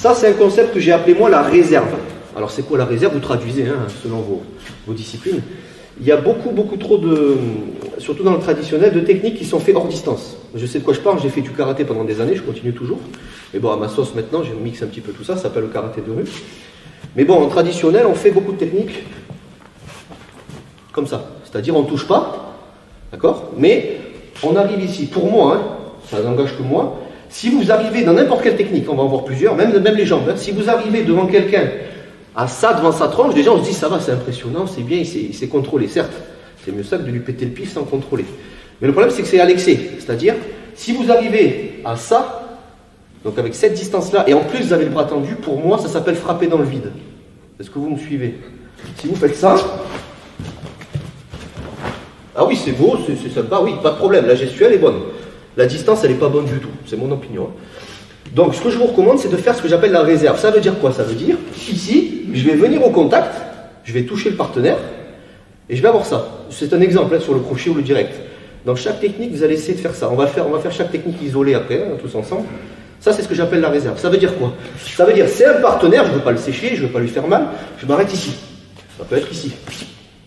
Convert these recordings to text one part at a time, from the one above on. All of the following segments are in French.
Ça, c'est un concept que j'ai appelé moi la réserve. Alors, c'est quoi la réserve? Vous traduisez hein, selon vos disciplines. Il y a beaucoup trop de, surtout dans le traditionnel, de techniques qui sont faites hors distance. Je sais de quoi je parle, j'ai fait du karaté pendant des années, je continue toujours. Mais bon, à ma sauce maintenant, je mixe un petit peu tout ça, ça s'appelle le karaté de rue. Mais bon, en traditionnel, on fait beaucoup de techniques comme ça. C'est-à-dire, on ne touche pas, d'accord? Mais on arrive ici. Pour moi, hein, ça n'engage que moi, si vous arrivez dans n'importe quelle technique, on va en voir plusieurs, même les jambes, hein, si vous arrivez devant quelqu'un à ça, devant sa tronche, déjà on se dit ça va, c'est impressionnant, c'est bien, il s'est contrôlé, certes. C'est mieux ça que de lui péter le pif sans contrôler. Mais le problème, c'est que c'est à l'excès. C'est-à-dire, si vous arrivez à ça, donc avec cette distance-là, et en plus vous avez le bras tendu, pour moi, ça s'appelle frapper dans le vide. Est-ce que vous me suivez? Si vous faites ça, ah oui, c'est beau, c'est sympa, oui, pas de problème, la gestuelle est bonne. La distance, elle n'est pas bonne du tout, c'est mon opinion. Donc, ce que je vous recommande, c'est de faire ce que j'appelle la réserve. Ça veut dire quoi? Ça veut dire, ici, je vais venir au contact, je vais toucher le partenaire, et je vais avoir ça. C'est un exemple hein, sur le crochet ou le direct. Dans chaque technique, vous allez essayer de faire ça. On va faire chaque technique isolée après, hein, tous ensemble. Ça, c'est ce que j'appelle la réserve. Ça veut dire quoi? Ça veut dire, c'est un partenaire, je ne veux pas le sécher, je ne veux pas lui faire mal, je m'arrête ici. Ça peut être ici.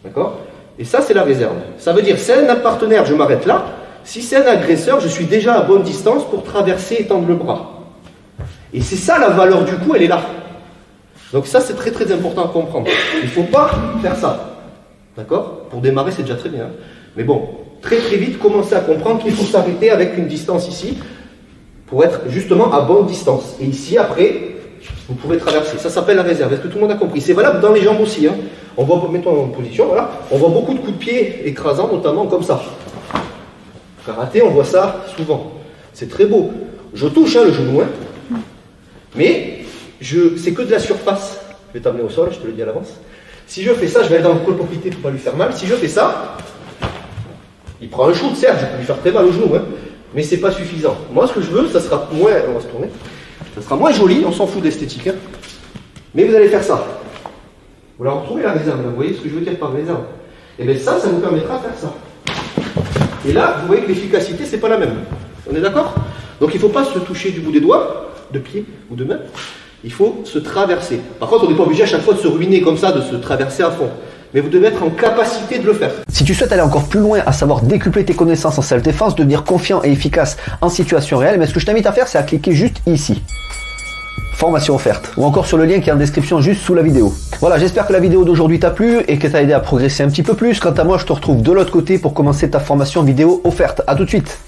D'accord? Et ça, c'est la réserve. Ça veut dire, c'est un partenaire, je m'arrête là. Si c'est un agresseur, je suis déjà à bonne distance pour traverser et tendre le bras. Et c'est ça la valeur du coup, elle est là. Donc ça, c'est très important à comprendre. Il ne faut pas faire ça. D'accord? Pour démarrer, c'est déjà très bien. Mais bon, très vite, commencez à comprendre qu'il faut s'arrêter avec une distance ici pour être justement à bonne distance. Et ici, après, vous pouvez traverser. Ça s'appelle la réserve. Est-ce que tout le monde a compris? C'est valable dans les jambes aussi. Hein. On voit, mettons en position, voilà. On voit beaucoup de coups de pied écrasants, notamment comme ça. Karaté, on voit ça souvent. C'est très beau. Je touche hein, le genou, hein. Mais c'est que de la surface. Je vais t'amener au sol, je te le dis à l'avance. Si je fais ça, je vais aller dans le colporité pour ne pas lui faire mal. Si je fais ça, il prend un shoot, certes, je peux lui faire très mal au genou, hein, mais c'est pas suffisant. Moi, ce que je veux, ça sera moins, on va se tourner, ça sera moins joli, on s'en fout d'esthétique, hein, mais vous allez faire ça. Vous la retrouvez la réserve, vous voyez ce que je veux dire par réserve? Et bien ça vous permettra de faire ça. Et là, vous voyez que l'efficacité, c'est pas la même. On est d'accord? Donc il ne faut pas se toucher du bout des doigts, de pied ou de main. Il faut se traverser. Par contre, on n'est pas obligé à chaque fois de se ruiner comme ça, de se traverser à fond. Mais vous devez être en capacité de le faire. Si tu souhaites aller encore plus loin, à savoir décupler tes connaissances en self-défense, devenir confiant et efficace en situation réelle, mais ce que je t'invite à faire, c'est à cliquer juste ici. Formation offerte. Ou encore sur le lien qui est en description juste sous la vidéo. Voilà, j'espère que la vidéo d'aujourd'hui t'a plu et que t'a aidé à progresser un petit peu plus. Quant à moi, je te retrouve de l'autre côté pour commencer ta formation vidéo offerte. À tout de suite.